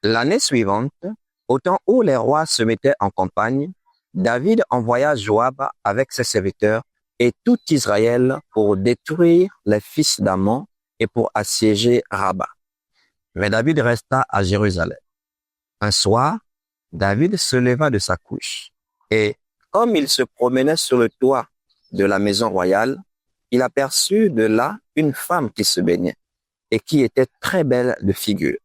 L'année suivante, au temps où les rois se mettaient en campagne, David envoya Joab avec ses serviteurs et tout Israël pour détruire les fils d'Ammon et pour assiéger Rabat. Mais David resta à Jérusalem. Un soir, David se leva de sa couche et, comme il se promenait sur le toit de la maison royale, il aperçut de là une femme qui se baignait et qui était très belle de figure.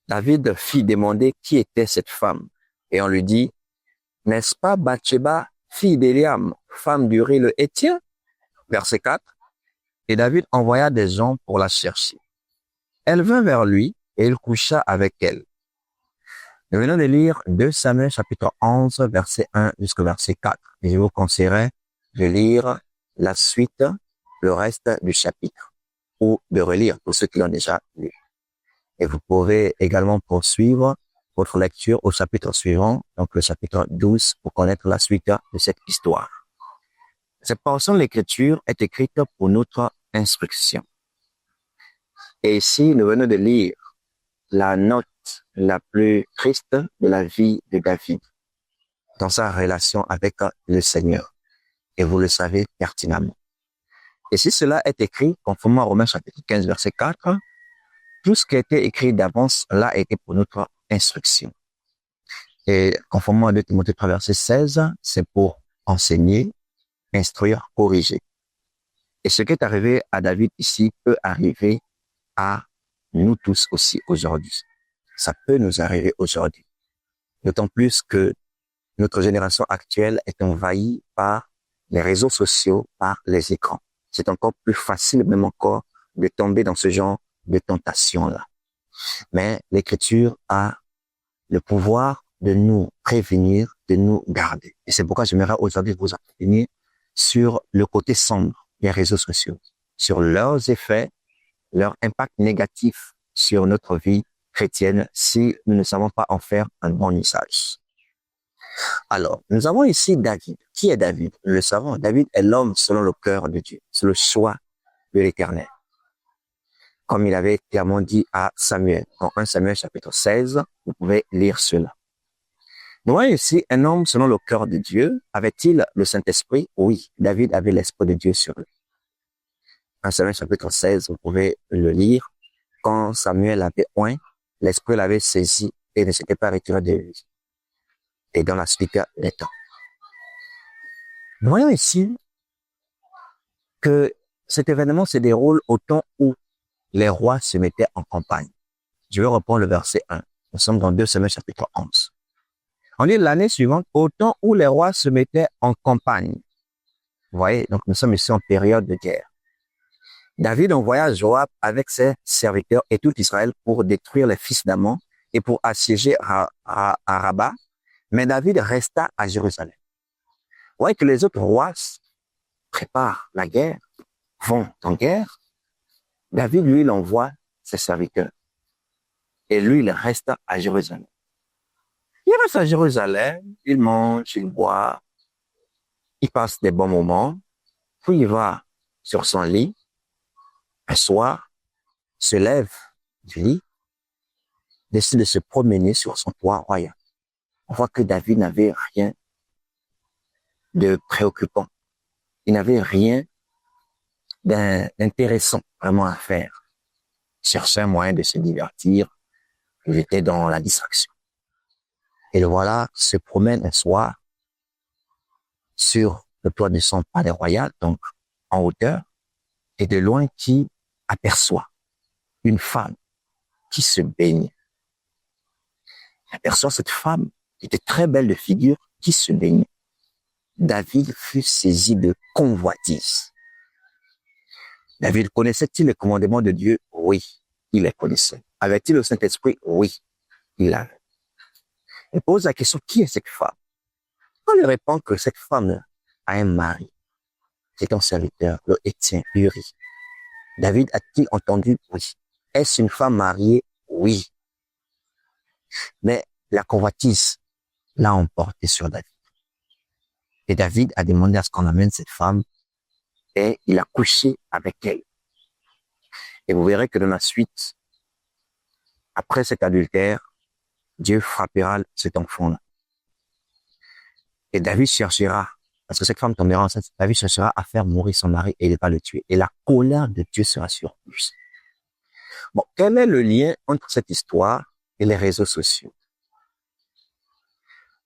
David fit demander qui était cette femme et on lui dit, n'est-ce pas Bathsheba, fille d'Éliam, femme d'Uri le Héthien? Verset 4. Et David envoya des gens pour la chercher. Elle vint vers lui et il coucha avec elle. Nous venons de lire 2 Samuel chapitre 11, verset 1 jusqu'au verset 4. Et je vous conseillerais de lire la suite, le reste du chapitre, ou de relire pour ceux qui l'ont déjà lu. Et vous pouvez également poursuivre votre lecture au chapitre suivant, donc le chapitre 12, pour connaître la suite de cette histoire. Cette portion de l'écriture est écrite pour notre instruction. Et ici, nous venons de lire la note la plus triste de la vie de David dans sa relation avec le Seigneur. Et vous le savez pertinemment. Et si cela est écrit, conformément à Romains chapitre 15, verset 4, tout ce qui a été écrit d'avance, là, a été pour notre instruction. Et conformément à 2 Timothée 3, verset 16, c'est pour enseigner, instruire, corriger. Et ce qui est arrivé à David ici peut arriver à nous tous aussi aujourd'hui. Ça peut nous arriver aujourd'hui. D'autant plus que notre génération actuelle est envahie par les réseaux sociaux, par les écrans. C'est encore plus facile, même encore, de tomber dans ce genre de tentation-là. Mais l'Écriture a le pouvoir de nous prévenir, de nous garder. Et c'est pourquoi j'aimerais aujourd'hui vous entretenir sur le côté sombre des réseaux sociaux, sur leurs effets, leur impact négatif sur notre vie chrétienne si nous ne savons pas en faire un bon usage. Alors, nous avons ici David. Qui est David? Nous le savons. David est l'homme selon le cœur de Dieu. C'est le choix de l'Éternel. Comme il avait clairement dit à Samuel. En 1 Samuel chapitre 16, vous pouvez lire cela. Nous voyons ici un homme selon le cœur de Dieu. Avait-il le Saint-Esprit? Oui, David avait l'Esprit de Dieu sur lui. 1 Samuel chapitre 16, vous pouvez le lire. Quand Samuel avait oint, l'Esprit l'avait saisi et ne s'était pas retiré de lui. Et dans la suite des temps. Nous voyons ici que cet événement se déroule au temps où les rois se mettaient en campagne. Je vais reprendre le verset 1. Nous sommes dans 2 Samuel chapitre 11. On dit l'année suivante, au temps où les rois se mettaient en campagne. Vous voyez, donc nous sommes ici en période de guerre. David envoya Joab avec ses serviteurs et tout Israël pour détruire les fils d'Ammon et pour assiéger à Rabat. Mais David resta à Jérusalem. Vous voyez que les autres rois préparent la guerre, vont en guerre. David, lui, il envoie ses serviteurs. Et lui, il reste à Jérusalem. Il reste à Jérusalem, il mange, il boit, il passe des bons moments, puis il va sur son lit, un soir, se lève du lit, décide de se promener sur son toit royal. On voit que David n'avait rien de préoccupant. Il n'avait rien d'intéressant vraiment à faire. Il cherchait un moyen de se divertir. Il était dans la distraction. Et le voilà se promène un soir sur le toit de son palais royal, donc en hauteur, et de loin qui aperçoit une femme qui se baigne. Il aperçoit cette femme qui était très belle de figure, qui se baigne. David fut saisi de convoitise. David connaissait-il les commandements de Dieu? Oui, il les connaissait. Avait-il le Saint-Esprit? Oui, il l'avait. Il pose la question, qui est cette femme? On lui répond que cette femme a un mari. C'est un serviteur, le Héthien, Uri. David a-t-il entendu? Oui. Est-ce une femme mariée? Oui. Mais la convoitise l'a emporté sur David. Et David a demandé à ce qu'on amène cette femme et il a couché avec elle. Et vous verrez que dans la suite, après cet adultère, Dieu frappera cet enfant-là. Et David cherchera, parce que cette femme tombera enceinte, David cherchera à faire mourir son mari et il ne va le tuer. Et la colère de Dieu sera sur lui. Bon, quel est le lien entre cette histoire et les réseaux sociaux?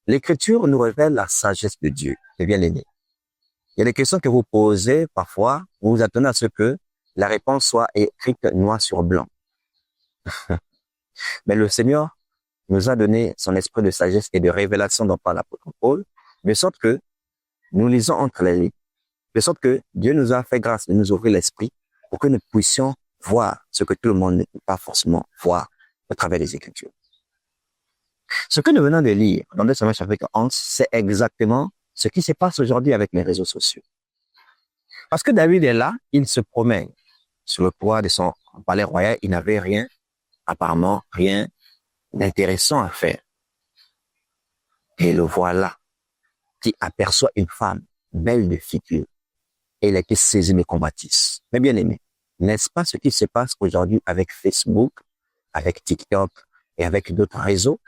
L'Écriture nous révèle la sagesse de Dieu, c'est bien aimé. Il y a des questions que vous posez parfois, vous vous attendez à ce que la réponse soit écrite noir sur blanc. Mais le Seigneur nous a donné son esprit de sagesse et de révélation dont parle l'apôtre Paul, de sorte que nous lisons entre les lignes, de sorte que Dieu nous a fait grâce de nous ouvrir l'esprit pour que nous puissions voir ce que tout le monde ne peut pas forcément voir à travers les Écritures. Ce que nous venons de lire dans 2 Samuel chapitre 11, c'est exactement ce qui se passe aujourd'hui avec les réseaux sociaux. Parce que David est là, il se promène sur le toit de son palais royal, il n'avait rien, apparemment rien d'intéressant à faire. Et le voilà qui aperçoit une femme belle de figure et il a été saisi de convoitise. Mais bien aimé, n'est-ce pas ce qui se passe aujourd'hui avec Facebook, avec TikTok et avec d'autres réseaux?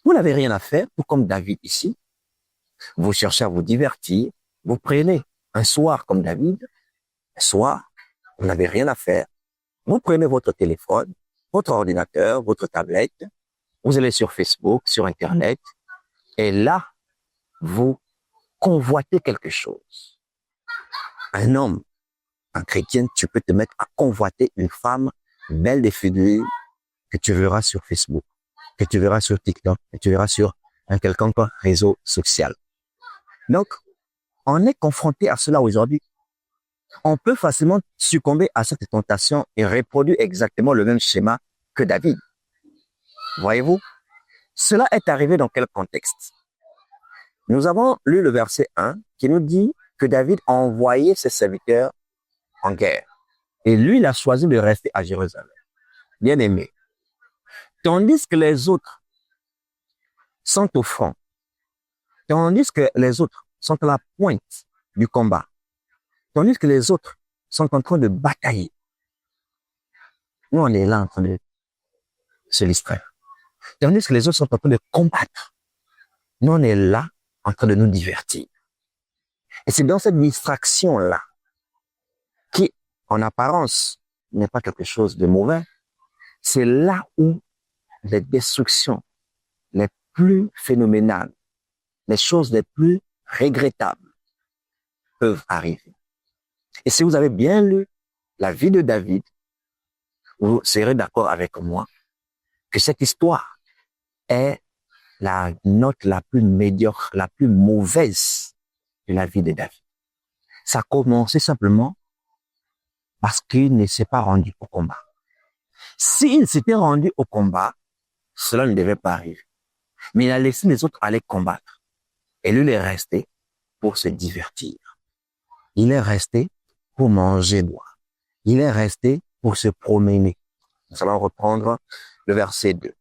Vous n'avez rien à faire, tout comme David ici. Vous cherchez à vous divertir, vous prenez un soir comme David, un soir, vous n'avez rien à faire. Vous prenez votre téléphone, votre ordinateur, votre tablette, vous allez sur Facebook, sur Internet, et là, vous convoitez quelque chose. Un homme, un chrétien, tu peux te mettre à convoiter une femme belle de figure que tu verras sur Facebook, que tu verras sur TikTok, que tu verras sur un quelconque réseau social. Donc, on est confronté à cela aujourd'hui. On peut facilement succomber à cette tentation et reproduire exactement le même schéma que David. Voyez-vous? Cela est arrivé dans quel contexte? Nous avons lu le verset 1 qui nous dit que David a envoyé ses serviteurs en guerre. Et lui, il a choisi de rester à Jérusalem. Bien aimé. Tandis que les autres sont au front. Tandis que les autres sont à la pointe du combat. Tandis que les autres sont en train de batailler. Nous, on est là en train de se distraire. Tandis que les autres sont en train de combattre. Nous, on est là en train de nous divertir. Et c'est dans cette distraction-là, qui, en apparence, n'est pas quelque chose de mauvais, c'est là où les destructions les plus phénoménales, les choses les plus regrettables peuvent arriver. Et si vous avez bien lu la vie de David, vous serez d'accord avec moi que cette histoire est la note la plus médiocre, la plus mauvaise de la vie de David. Ça a commencé simplement parce qu'il ne s'est pas rendu au combat. S'il s'était rendu au combat, cela ne devait pas arriver. Mais il a laissé les autres aller combattre. Et lui, il est resté pour se divertir. Il est resté pour manger, boire. Il est resté pour se promener. Nous allons reprendre le verset 2.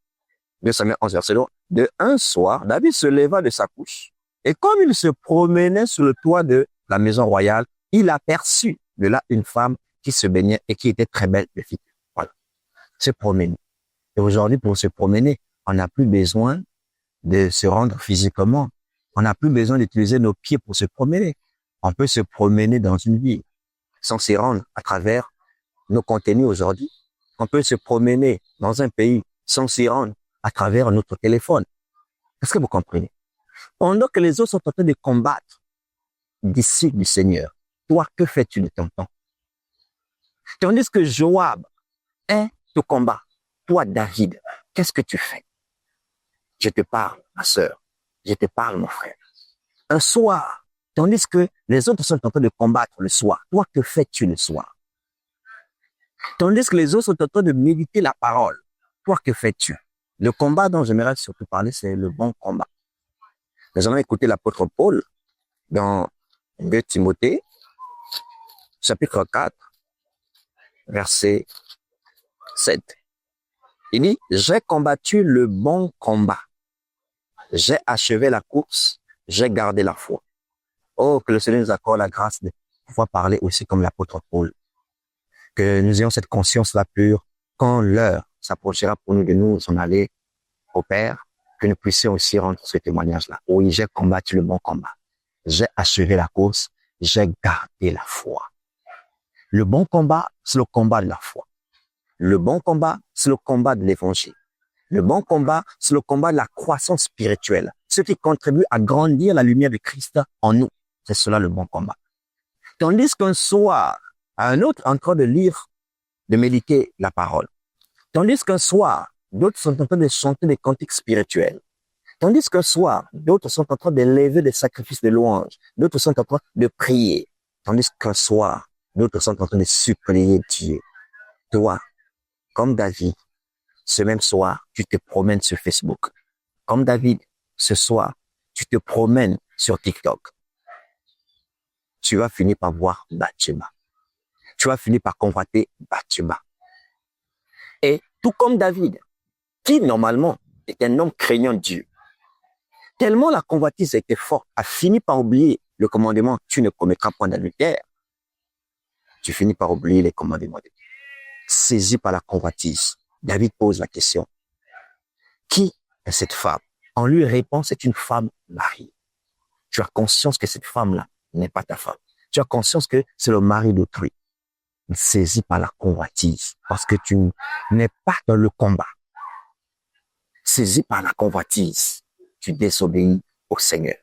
2 Samuel 11, verset 2. De un soir, David se leva de sa couche. Et comme il se promenait sur le toit de la maison royale, il aperçut de là une femme qui se baignait et qui était très belle de figure. Voilà. Se promener. Et aujourd'hui, pour se promener, on n'a plus besoin de se rendre physiquement. On n'a plus besoin d'utiliser nos pieds pour se promener. On peut se promener dans une ville sans s'y rendre à travers nos contenus aujourd'hui. On peut se promener dans un pays sans s'y rendre à travers notre téléphone. Est-ce que vous comprenez? Pendant que les autres sont en train de combattre d'ici du Seigneur, toi, que fais-tu de ton temps? Tandis que Joab est au combat, toi, David, qu'est-ce que tu fais? Je te parle, ma sœur. Je te parle, mon frère. Un soir, tandis que les autres sont en train de combattre le soir, toi, que fais-tu le soir? Tandis que les autres sont en train de méditer la parole, toi, que fais-tu? Le combat dont j'aimerais surtout parler, c'est le bon combat. Nous allons écouter l'apôtre Paul dans 2 Timothée, chapitre 4, verset 7. Il dit, j'ai combattu le bon combat. J'ai achevé la course, j'ai gardé la foi. Oh, que le Seigneur nous accorde la grâce de pouvoir parler aussi comme l'apôtre Paul. Que nous ayons cette conscience-là pure quand l'heure s'approchera pour nous de nous en aller au Père, que nous puissions aussi rendre ce témoignage-là. Oui, j'ai combattu le bon combat. J'ai achevé la course. J'ai gardé la foi. Le bon combat, c'est le combat de la foi. Le bon combat, c'est le combat de l'évangile. Le bon combat, c'est le combat de la croissance spirituelle. Ce qui contribue à grandir la lumière de Christ en nous. C'est cela le bon combat. Tandis qu'un soir, un autre en train de lire, de méditer la parole. Tandis qu'un soir, d'autres sont en train de chanter des cantiques spirituels. Tandis qu'un soir, d'autres sont en train d'élever des sacrifices de louange. D'autres sont en train de prier. Tandis qu'un soir, d'autres sont en train de supplier Dieu. Toi, comme David, ce même soir, tu te promènes sur Facebook. Comme David, ce soir, tu te promènes sur TikTok. Tu vas finir par voir Bathsheba. Tu vas finir par convoiter Bathsheba. Et tout comme David, qui normalement est un homme craignant Dieu, tellement la convoitise était forte, a fini par oublier le commandement « tu ne commettras point d'adultère », tu finis par oublier les commandements de Dieu. Saisi par la convoitise, David pose la question « qui est cette femme ?» On lui répond « c'est une femme mariée ». Tu as conscience que cette femme-là n'est pas ta femme. Tu as conscience que c'est le mari d'autrui. Saisi par la convoitise, parce que tu n'es pas dans le combat. Saisi par la convoitise, tu désobéis au Seigneur.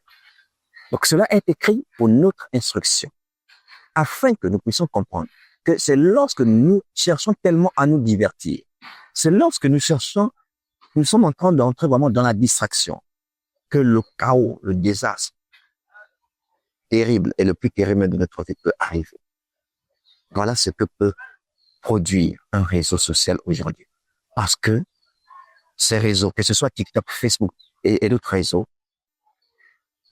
Donc cela est écrit pour notre instruction, afin que nous puissions comprendre que c'est lorsque nous cherchons tellement à nous divertir, c'est lorsque nous sommes en train d'entrer vraiment dans la distraction, que le chaos, le désastre terrible et le plus terrible de notre vie peut arriver. Voilà ce que peut produire un réseau social aujourd'hui. Parce que ces réseaux, que ce soit TikTok, Facebook et d'autres réseaux,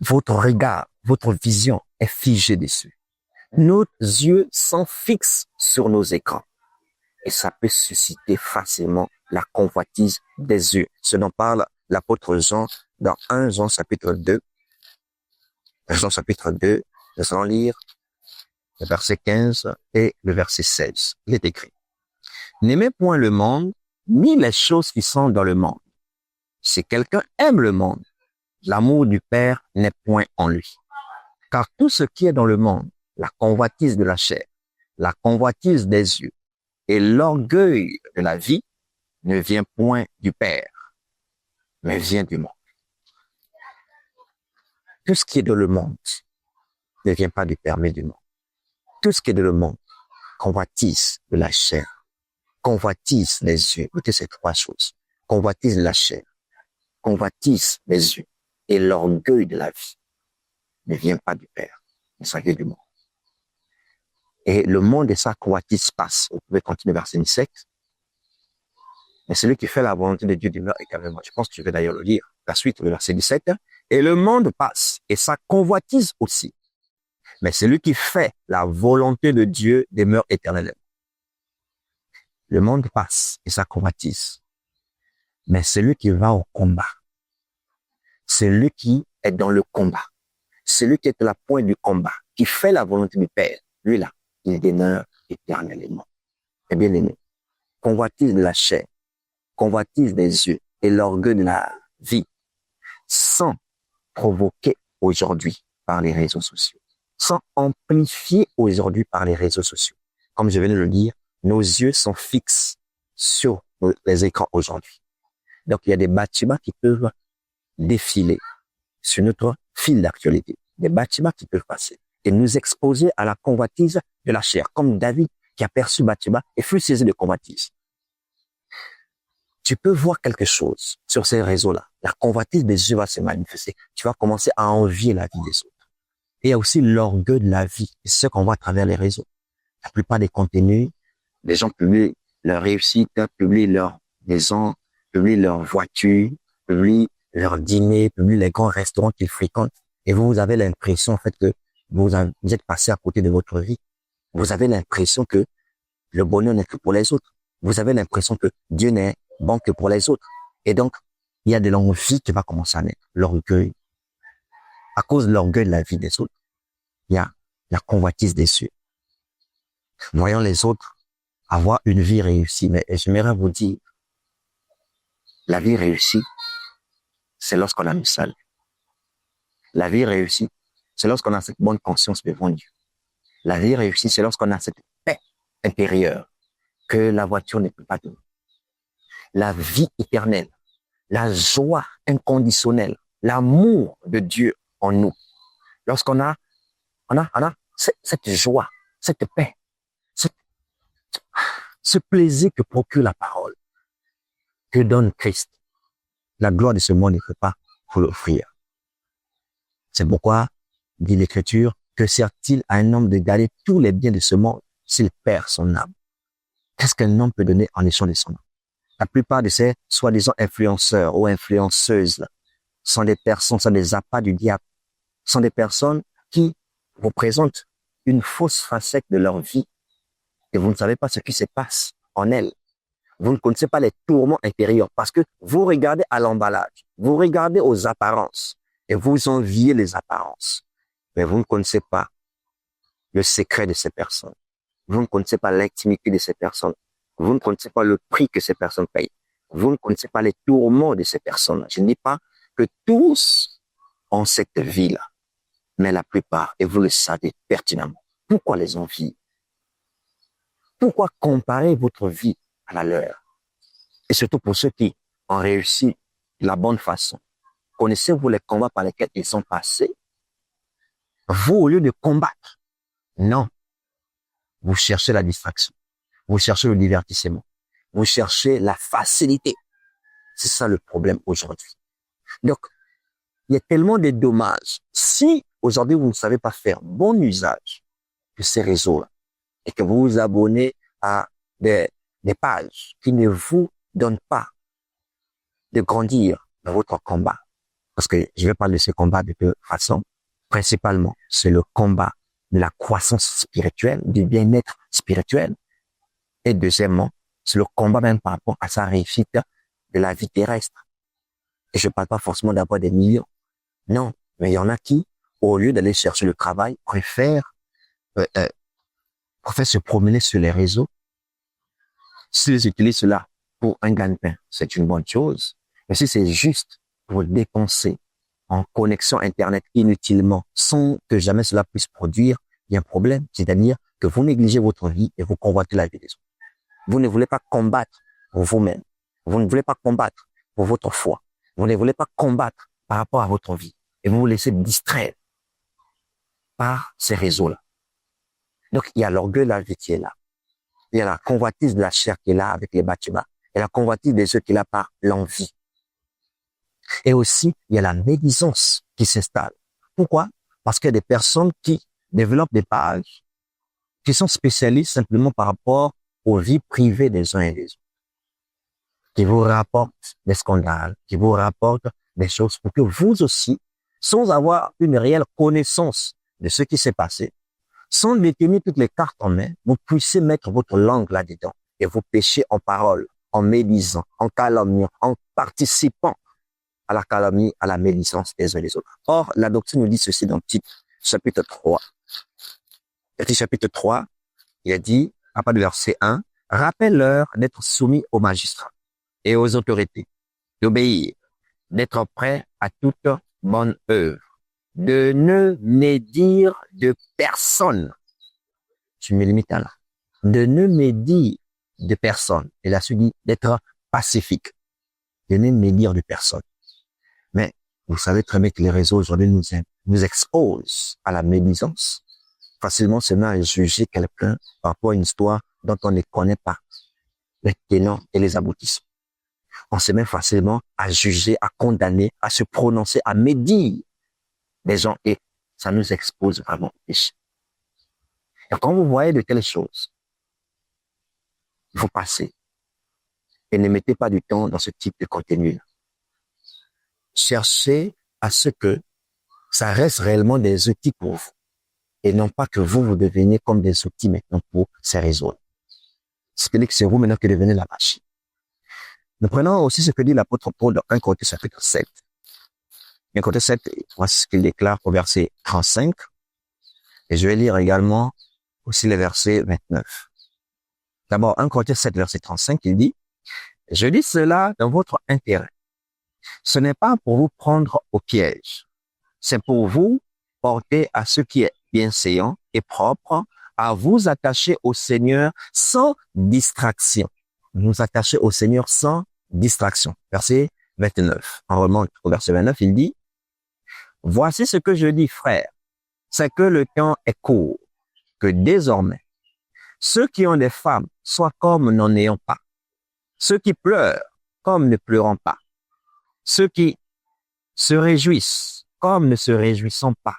votre regard, votre vision est figée dessus. Nos yeux sont fixes sur nos écrans. Et ça peut susciter facilement la convoitise des yeux. Ce dont parle l'apôtre Jean dans 1 Jean chapitre 2. Jean chapitre 2, nous allons lire le verset 15 et le verset 16. Il est écrit: n'aimez point le monde, ni les choses qui sont dans le monde. Si quelqu'un aime le monde, l'amour du Père n'est point en lui. Car tout ce qui est dans le monde, la convoitise de la chair, la convoitise des yeux et l'orgueil de la vie, ne vient point du Père, mais vient du monde. Tout ce qui est dans le monde ne vient pas du Père, mais du monde. Tout ce qui est dans le monde, convoitise de la chair, convoitise les yeux. Écoutez ces trois choses. Convoitise de la chair, convoitise les yeux et l'orgueil de la vie ne vient pas du Père, mais ça vient du monde. Et le monde et sa convoitise passe. Vous pouvez continuer verset 17. Mais celui qui fait la volonté de Dieu demeure éternellement. Je pense que tu veux d'ailleurs le lire. La suite, le verset 17. Et le monde passe et sa convoitise aussi. Mais celui qui fait la volonté de Dieu demeure éternellement. Le monde passe et sa convoitise. Mais celui qui va au combat, celui qui est dans le combat, celui qui est à la pointe du combat, qui fait la volonté du Père, lui là, il demeure éternellement. Et bien aimé, convoitise de la chair, convoitise des yeux et l'orgueil de la vie, sont provoqués aujourd'hui par les réseaux sociaux, sont amplifiés aujourd'hui par les réseaux sociaux. Comme je viens de le dire, nos yeux sont fixes sur les écrans aujourd'hui. Donc, il y a des bâtiments qui peuvent défiler sur notre fil d'actualité, des bâtiments qui peuvent passer et nous exposer à la convoitise de la chair, comme David qui aperçut Bathsheba et fut saisi de convoitise. Tu peux voir quelque chose sur ces réseaux-là. La convoitise des yeux va se manifester. Tu vas commencer à envier la vie des autres. Et il y a aussi l'orgueil de la vie. C'est ce qu'on voit à travers les réseaux. La plupart des contenus, les gens publient leur réussite, publient leur maison, publient leur voiture, publient leur dîner, publient les grands restaurants qu'ils fréquentent. Et vous avez l'impression, en fait, que vous êtes passé à côté de votre vie. Vous avez l'impression que le bonheur n'est que pour les autres. Vous avez l'impression que Dieu n'est bon que pour les autres. Et donc, il y a de l'envie qui va commencer à naître. L'orgueil. À cause de l'orgueil de la vie des autres, il y a la convoitise des cieux. Voyons les autres avoir une vie réussie. Mais j'aimerais vous dire La vie réussie, c'est lorsqu'on a le salut. La vie réussie, c'est lorsqu'on a cette bonne conscience devant Dieu. La vie réussie, c'est lorsqu'on a cette paix intérieure que la voiture ne peut pas donner. La vie éternelle, la joie inconditionnelle, l'amour de Dieu en nous. Lorsqu'on a cette joie, cette paix, ce plaisir que procure la parole, que donne Christ. La gloire de ce monde ne peut pas vous l'offrir. C'est pourquoi, dit l'Écriture, que sert-il à un homme de garder tous les biens de ce monde s'il perd son âme? Qu'est-ce qu'un homme peut donner en échange de son âme? La plupart de ces soi-disant influenceurs ou influenceuses sont des personnes, sont des appâts du diable, sont des personnes qui vous présentent une fausse facette de leur vie et vous ne savez pas ce qui se passe en elle. Vous ne connaissez pas les tourments intérieurs parce que vous regardez à l'emballage, vous regardez aux apparences et vous enviez les apparences. Mais vous ne connaissez pas le secret de ces personnes. Vous ne connaissez pas l'intimité de ces personnes. Vous ne connaissez pas le prix que ces personnes payent. Vous ne connaissez pas les tourments de ces personnes. Je ne dis pas que tous ont cette vie-là, mais la plupart, et vous le savez pertinemment. Pourquoi les envier? Pourquoi comparer votre vie à la leur? Et surtout pour ceux qui ont réussi de la bonne façon. Connaissez-vous les combats par lesquels ils sont passés? Vous, au lieu de combattre, non. Vous cherchez la distraction. Vous cherchez le divertissement. Vous cherchez la facilité. C'est ça le problème aujourd'hui. Donc, il y a tellement de dommages. Si aujourd'hui vous ne savez pas faire bon usage de ces réseaux-là et que vous vous abonnez à des pages qui ne vous donnent pas de grandir dans votre combat, parce que je vais parler de ce combat de deux façons. Principalement, c'est le combat de la croissance spirituelle, du bien-être spirituel. Et deuxièmement, c'est le combat même par rapport à sa réussite de la vie terrestre. Et je ne parle pas forcément d'avoir des millions. Non, mais il y en a qui, au lieu d'aller chercher le travail, préfèrent se promener sur les réseaux. S'ils utilisent cela pour un gagne-pain, c'est une bonne chose. Mais si c'est juste pour dépenser en connexion Internet inutilement, sans que jamais cela puisse produire, il y a un problème. C'est-à-dire que vous négligez votre vie et vous convoitez la vie des autres. Vous ne voulez pas combattre pour vous-même. Vous ne voulez pas combattre pour votre foi. Vous ne voulez pas combattre par rapport à votre vie. Et vous vous laissez distraire par ces réseaux-là. Donc, il y a l'orgueil de la vie qui est là. Il y a la convoitise de la chair qui est là avec les bâtiments. Et la convoitise des yeux qui est là par l'envie. Et aussi, il y a la médisance qui s'installe. Pourquoi? Parce qu'il y a des personnes qui développent des pages qui sont spécialistes simplement par rapport aux vies privées des uns et des autres. Qui vous rapportent des scandales, qui vous rapportent des choses pour que vous aussi, sans avoir une réelle connaissance de ce qui s'est passé, sans détenir toutes les cartes en main, vous puissiez mettre votre langue là-dedans et vous péchez en parole, en médisant, en calomniant, en participant à la calomnie, à la médisance des uns et des autres. Or, la doctrine nous dit ceci dans Tite, chapitre 3. Tite, chapitre 3, il a dit, à partir du verset 1, « Rappelle-leur d'être soumis aux magistrats et aux autorités, d'obéir, d'être prêts à toute bonne œuvre, de ne médire de personne. » Je me limite à là. De ne médire de personne. Et là, je dis d'être pacifique. De ne médire de personne. Mais vous savez très bien que les réseaux aujourd'hui nous exposent à la médisance. Facilement, c'est même à juger quelqu'un par rapport à une histoire dont on ne connaît pas les tenants et les aboutissants. On se met facilement à juger, à condamner, à se prononcer, à médire des gens et ça nous expose vraiment au péché. Et quand vous voyez de telles choses, il faut passer et ne mettez pas du temps dans ce type de contenu. Cherchez à ce que ça reste réellement des outils pour vous et non pas que vous deveniez comme des outils maintenant pour ces réseaux. C'est-à-dire que c'est vous maintenant qui devenez la machine. Nous prenons aussi ce que dit l'apôtre Paul dans 1 Corinthiens chapitre 7. 1 Corinthiens 7, voici ce qu'il déclare au verset 35. Et je vais lire également aussi le verset 29. D'abord, 1 Corinthiens 7, verset 35, il dit, Je dis cela dans votre intérêt. Ce n'est pas pour vous prendre au piège. C'est pour vous porter à ce qui est bienséant et propre, à vous attacher au Seigneur sans distraction. Vous attacher au Seigneur sans distraction. Verset 29. On remonte au verset 29, il dit, « Voici ce que je dis, frères, c'est que le temps est court, que désormais, ceux qui ont des femmes soient comme n'en ayant pas, ceux qui pleurent comme ne pleurant pas, ceux qui se réjouissent comme ne se réjouissant pas,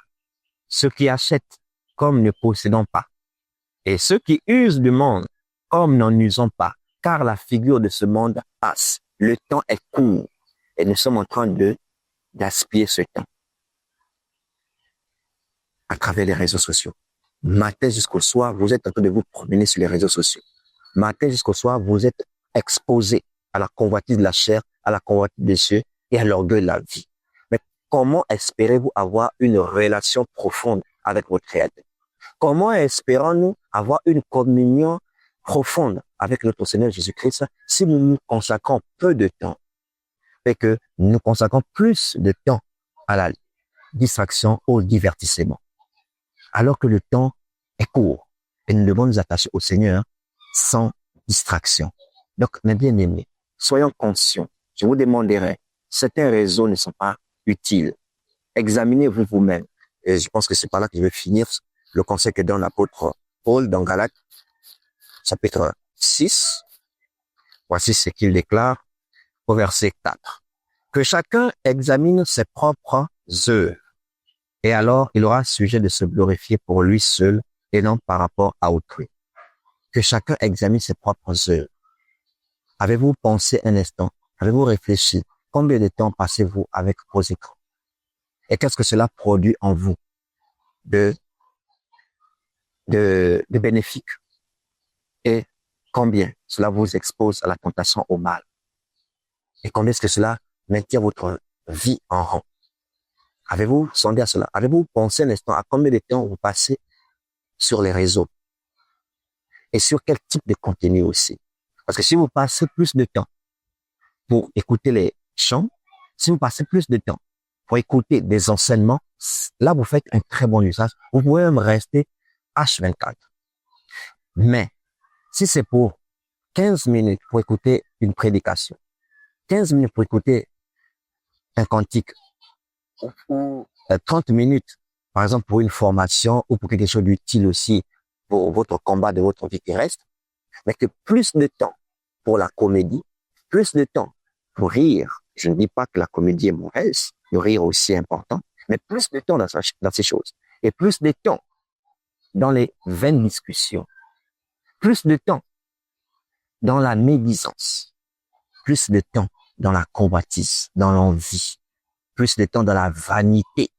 ceux qui achètent comme ne possédant pas, et ceux qui usent du monde comme n'en usant pas, car la figure de ce monde passe. Le temps est court et nous sommes en train d'aspirer ce temps à travers les réseaux sociaux. Matin jusqu'au soir, vous êtes en train de vous promener sur les réseaux sociaux. Matin jusqu'au soir, vous êtes exposé à la convoitise de la chair, à la convoitise des cieux et à l'orgueil de la vie. Mais comment espérez-vous avoir une relation profonde avec votre Créateur? Comment espérons-nous avoir une communion profonde avec notre Seigneur Jésus-Christ si nous nous consacrons peu de temps et que nous consacrons plus de temps à la distraction, au divertissement, alors que le temps est court et nous devons nous attacher au Seigneur sans distraction. Donc, mes bien-aimés, soyons conscients. Je vous demanderai, certains réseaux ne sont pas utiles. Examinez-vous vous-même. Et je pense que c'est par là que je vais finir le conseil que donne l'apôtre Paul dans Galates, chapitre 6. Voici ce qu'il déclare au verset 4. Que chacun examine ses propres œuvres, et alors il aura sujet de se glorifier pour lui seul et non par rapport à autrui. Que chacun examine ses propres œuvres. Avez-vous pensé un instant? Avez-vous réfléchi? Combien de temps passez-vous avec vos écrans? Et qu'est-ce que cela produit en vous de bénéfiques? Et combien cela vous expose à la tentation, au mal? Et combien est-ce que cela maintient votre vie en rang? Avez-vous sondé à cela? Avez-vous pensé un instant à combien de temps vous passez sur les réseaux? Et sur quel type de contenu aussi? Parce que si vous passez plus de temps pour écouter les chants, si vous passez plus de temps pour écouter des enseignements, là vous faites un très bon usage. Vous pouvez même rester H24. Mais si c'est pour 15 minutes pour écouter une prédication, 15 minutes pour écouter un cantique, ou 30 minutes, par exemple, pour une formation ou pour quelque chose d'utile aussi pour votre combat de votre vie qui reste, mais que plus de temps pour la comédie, plus de temps pour rire. Je ne dis pas que la comédie est mauvaise, le rire aussi est important, mais plus de temps dans ces choses. Et plus de temps dans les vaines discussions. Plus de temps dans la médisance. Plus de temps dans la convoitise, dans l'envie. Plus de temps dans la vanité.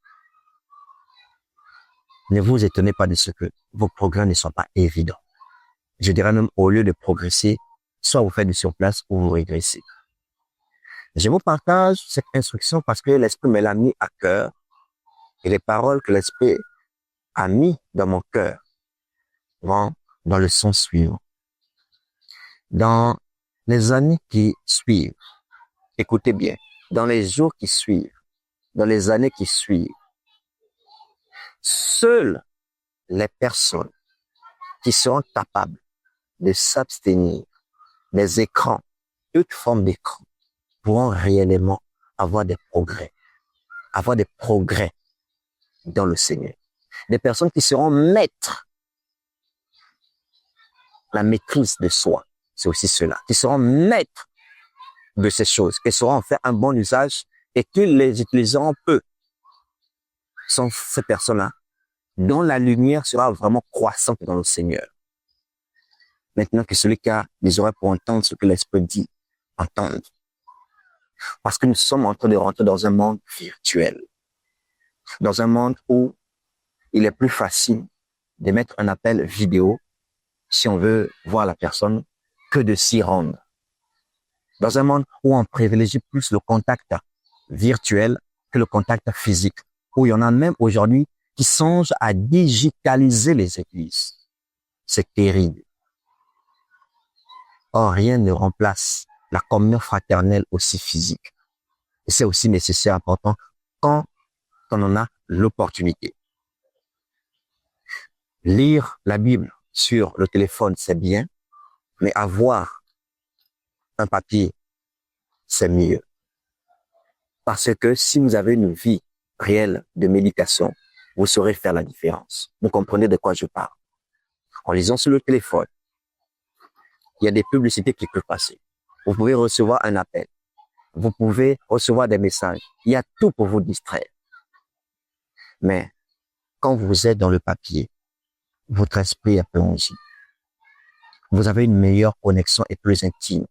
Ne vous étonnez pas de ce que vos progrès ne sont pas évidents. Je dirais même, au lieu de progresser, soit vous faites du surplace ou vous régressez. Je vous partage cette instruction parce que l'Esprit me l'a mis à cœur et les paroles que l'Esprit a mis dans mon cœur vont dans le sens suivant. Dans les années qui suivent, écoutez bien, dans les jours qui suivent, dans les années qui suivent, seules les personnes qui seront capables de s'abstenir des écrans, toute forme d'écran, pourront réellement avoir des progrès dans le Seigneur. Des personnes qui seront maîtres, la maîtrise de soi, c'est aussi cela, qui seront maîtres de ces choses, qui sauront en faire un bon usage et qui les utiliseront peu. Sont ces personnes-là dont la lumière sera vraiment croissante dans le Seigneur. Maintenant que celui qui a les oreilles pour entendre ce que l'Esprit dit, entende. Parce que nous sommes en train de rentrer dans un monde virtuel. Dans un monde où il est plus facile de mettre un appel vidéo si on veut voir la personne que de s'y rendre. Dans un monde où on privilégie plus le contact virtuel que le contact physique. Où il y en a même aujourd'hui qui songent à digitaliser les églises. C'est terrible. Or, rien ne remplace la communion fraternelle aussi physique. Et c'est aussi nécessaire, important, quand on en a l'opportunité. Lire la Bible sur le téléphone, c'est bien, mais avoir un papier, c'est mieux. Parce que si vous avez une vie réelle de méditation, vous saurez faire la différence. Vous comprenez de quoi je parle. En lisant sur le téléphone, il y a des publicités qui peuvent passer. Vous pouvez recevoir un appel. Vous pouvez recevoir des messages. Il y a tout pour vous distraire. Mais quand vous êtes dans le papier, votre esprit est plongé. Vous avez une meilleure connexion et plus intime.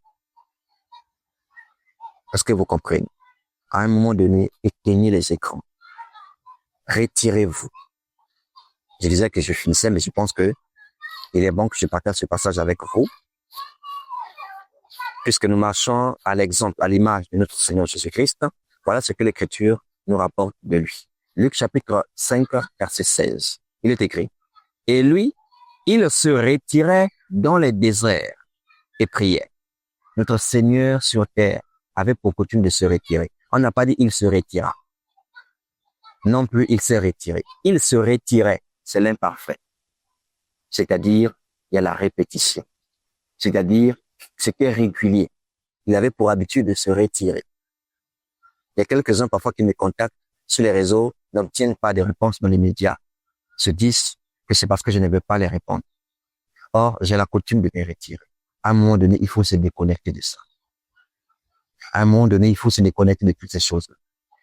Parce que vous comprenez. À un moment donné, éteignez les écrans. Retirez-vous. Je disais que je finissais, mais je pense que il est bon que je partage ce passage avec vous. Puisque nous marchons à l'exemple, à l'image de notre Seigneur Jésus-Christ, voilà ce que l'Écriture nous rapporte de lui. Luc chapitre 5, verset 16. Il est écrit: et lui, il se retirait dans les déserts et priait. Notre Seigneur sur terre avait pour coutume de se retirer. On n'a pas dit il se retira. Non plus il s'est retiré. Il se retirait. C'est l'imparfait. C'est-à-dire, il y a la répétition. C'est-à-dire, c'était régulier. Il avait pour habitude de se retirer. Il y a quelques-uns parfois qui me contactent sur les réseaux, n'obtiennent pas de réponses dans les médias, se disent que c'est parce que je ne veux pas les répondre. Or, j'ai la coutume de les retirer. À un moment donné, il faut se déconnecter de ça. À un moment donné, il faut se déconnecter de toutes ces choses-là.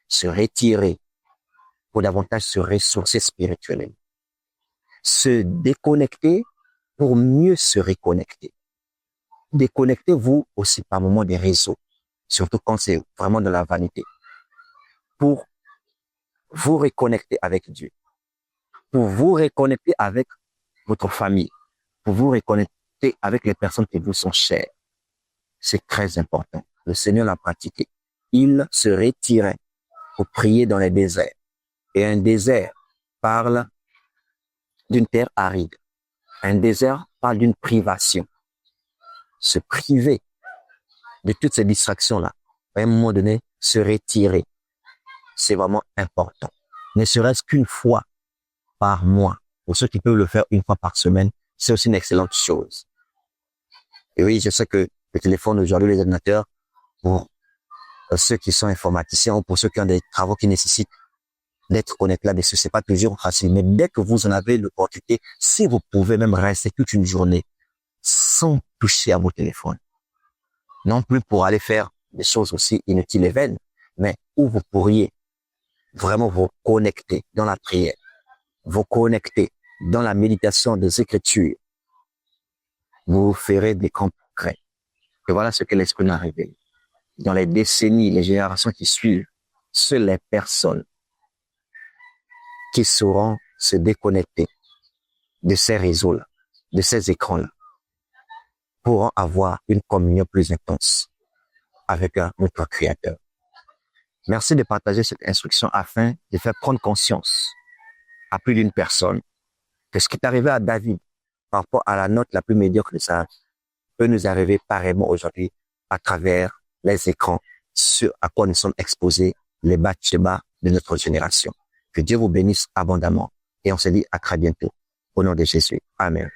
Se retirer pour davantage se ressourcer spirituellement. Se déconnecter pour mieux se reconnecter. Déconnectez-vous aussi par moment des réseaux, surtout quand c'est vraiment de la vanité, pour vous reconnecter avec Dieu, pour vous reconnecter avec votre famille, pour vous reconnecter avec les personnes qui vous sont chères. C'est très important. Le Seigneur l'a pratiqué. Il se retirait pour prier dans les déserts. Et un désert parle d'une terre aride. Un désert parle d'une privation. Se priver de toutes ces distractions-là, à un moment donné, se retirer, c'est vraiment important. Ne serait-ce qu'une fois par mois, pour ceux qui peuvent le faire une fois par semaine, c'est aussi une excellente chose. Et oui, je sais que le téléphone aujourd'hui, les ordinateurs, pour ceux qui sont informaticiens ou pour ceux qui ont des travaux qui nécessitent d'être connectés là-dessus, c'est pas toujours facile. Mais dès que vous en avez l'opportunité, si vous pouvez même rester toute une journée sans toucher à vos téléphones, non plus pour aller faire des choses aussi inutiles et vaines, mais où vous pourriez vraiment vous connecter dans la prière, vous connecter dans la méditation des Écritures, vous ferez des camps concrets. Et voilà ce que l'Esprit nous a révélé. Dans les décennies, les générations qui suivent, seules les personnes qui sauront se déconnecter de ces réseaux-là, de ces écrans-là, pourront avoir une communion plus intense avec notre Créateur. Merci de partager cette instruction afin de faire prendre conscience à plus d'une personne que ce qui est arrivé à David par rapport à la note la plus médiocre de ça peut nous arriver pareillement aujourd'hui à travers les écrans, ce à quoi nous sommes exposés, les bas de notre génération. Que Dieu vous bénisse abondamment et on se dit à très bientôt. Au nom de Jésus. Amen.